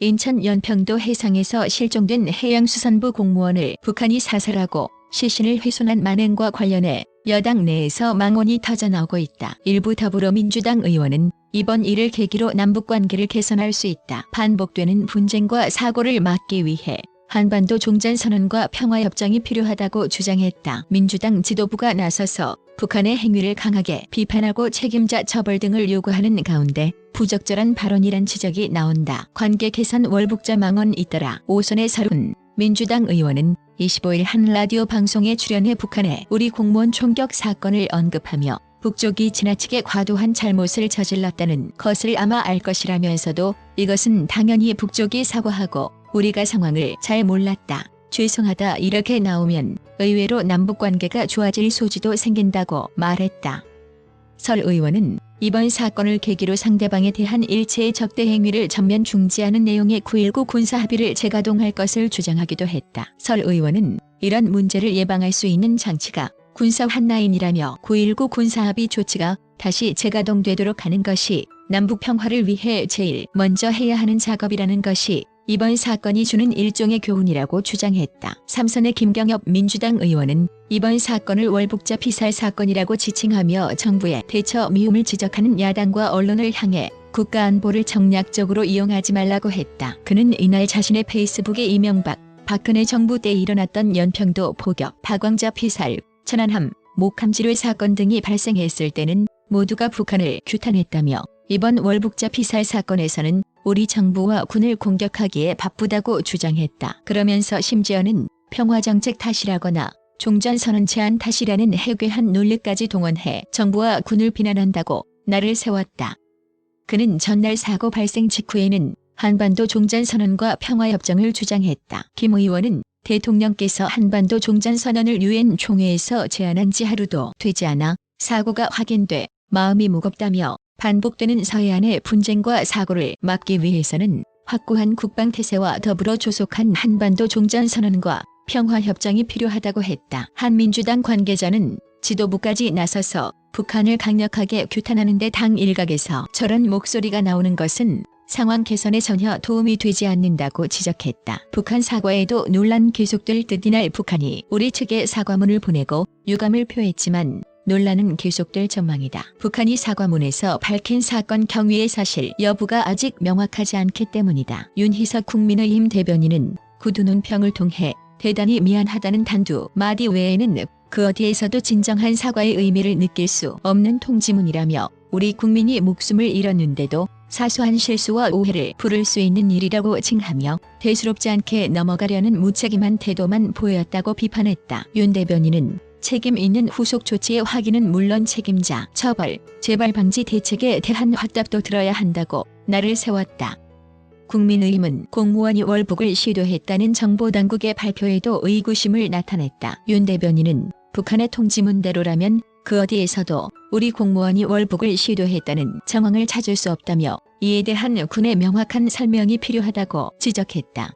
인천 연평도 해상에서 실종된 해양수산부 공무원을 북한이 사살하고 시신을 훼손한 만행과 관련해 여당 내에서 망언이 터져나오고 있다. 일부 더불어민주당 의원은 이번 일을 계기로 남북관계를 개선할 수 있다. 반복되는 분쟁과 사고를 막기 위해 한반도 종전선언과 평화협정이 필요하다고 주장했다. 민주당 지도부가 나서서 북한의 행위를 강하게 비판하고 책임자 처벌 등을 요구하는 가운데 부적절한 발언이란 지적이 나온다. 관계 개선 월북자 망언 잇따라 오선의 서른 민주당 의원은 25일 한 라디오 방송에 출연해 북한의 우리 공무원 총격 사건을 언급하며 북쪽이 지나치게 과도한 잘못을 저질렀다는 것을 아마 알 것이라면서도 이것은 당연히 북쪽이 사과하고 우리가 상황을 잘 몰랐다. 죄송하다 이렇게 나오면 의외로 남북관계가 좋아질 소지도 생긴다고 말했다. 설 의원은 이번 사건을 계기로 상대방에 대한 일체의 적대 행위를 전면 중지하는 내용의 9.19 군사합의를 재가동할 것을 주장하기도 했다. 설 의원은 이런 문제를 예방할 수 있는 장치가 군사 한라인이라며 9.19 군사합의 조치가 다시 재가동되도록 하는 것이 남북 평화를 위해 제일 먼저 해야 하는 작업이라는 것이 이번 사건이 주는 일종의 교훈이라고 주장했다. 삼선의 김경엽 민주당 의원은 이번 사건을 월북자 피살 사건이라고 지칭하며 정부의 대처 미움을 지적하는 야당과 언론을 향해 국가안보를 정략적으로 이용하지 말라고 했다. 그는 이날 자신의 페이스북에 이명박, 박근혜 정부 때 일어났던 연평도 포격, 박광자 피살, 천안함, 목함지뢰 사건 등이 발생했을 때는 모두가 북한을 규탄했다며 이번 월북자 피살 사건에서는 우리 정부와 군을 공격하기에 바쁘다고 주장했다. 그러면서 심지어는 평화정책 탓이라거나 종전선언 제안 탓이라는 해괴한 논리까지 동원해 정부와 군을 비난한다고 날을 세웠다. 그는 전날 사고 발생 직후에는 한반도 종전선언과 평화협정을 주장했다. 김 의원은 대통령께서 한반도 종전선언을 유엔 총회에서 제안한 지 하루도 되지 않아 사고가 확인돼 마음이 무겁다며 반복되는 서해안의 분쟁과 사고를 막기 위해서는 확고한 국방태세와 더불어 조속한 한반도 종전선언과 평화협정이 필요하다고 했다. 한민주당 관계자는 지도부까지 나서서 북한을 강력하게 규탄하는 데 당 일각에서 저런 목소리가 나오는 것은 상황 개선에 전혀 도움이 되지 않는다고 지적했다. 북한 사과에도 논란 계속될 듯 이날 북한이 우리 측에 사과문을 보내고 유감을 표했지만 논란은 계속될 전망이다. 북한이 사과문에서 밝힌 사건 경위의 사실 여부가 아직 명확하지 않기 때문이다. 윤희석 국민의힘 대변인은 구두 논평을 통해 대단히 미안하다는 단두 마디 외에는 그 어디에서도 진정한 사과의 의미를 느낄 수 없는 통지문이라며 우리 국민이 목숨을 잃었는데도 사소한 실수와 오해를 부를 수 있는 일이라고 칭하며 대수롭지 않게 넘어가려는 무책임한 태도만 보였다고 비판했다. 윤 대변인은 책임 있는 후속 조치의 확인은 물론 책임자 처벌, 재발 방지 대책에 대한 확답도 들어야 한다고 날을 세웠다. 국민의힘은 공무원이 월북을 시도했다는 정보당국의 발표에도 의구심을 나타냈다. 윤 대변인은 북한의 통지문대로라면 그 어디에서도 우리 공무원이 월북을 시도했다는 정황을 찾을 수 없다며 이에 대한 군의 명확한 설명이 필요하다고 지적했다.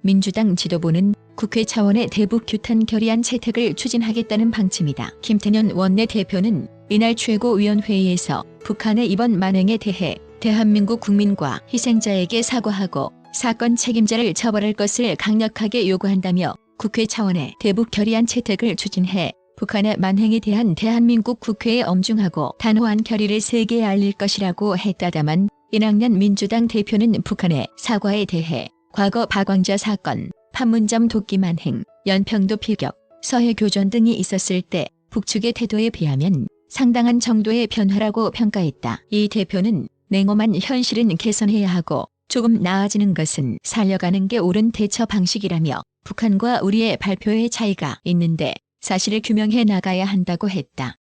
민주당 지도부는 국회 차원의 대북 규탄 결의안 채택을 추진하겠다는 방침이다. 김태년 원내대표는 이날 최고위원회의에서 북한의 이번 만행에 대해 대한민국 국민과 희생자에게 사과하고 사건 책임자를 처벌할 것을 강력하게 요구한다며 국회 차원의 대북 결의안 채택을 추진해 북한의 만행에 대한 대한민국 국회의 엄중하고 단호한 결의를 세계에 알릴 것이라고 했다다만 이낙연 민주당 대표는 북한의 사과에 대해 과거 박광자 사건, 판문점 도끼 만행, 연평도 피격, 서해 교전 등이 있었을 때 북측의 태도에 비하면 상당한 정도의 변화라고 평가했다. 이 대표는 냉엄한 현실은 개선해야 하고 조금 나아지는 것은 살려가는 게 옳은 대처 방식이라며 북한과 우리의 발표의 차이가 있는데 사실을 규명해 나가야 한다고 했다.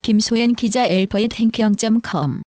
김소연 기자 엘퍼의 탱크0.com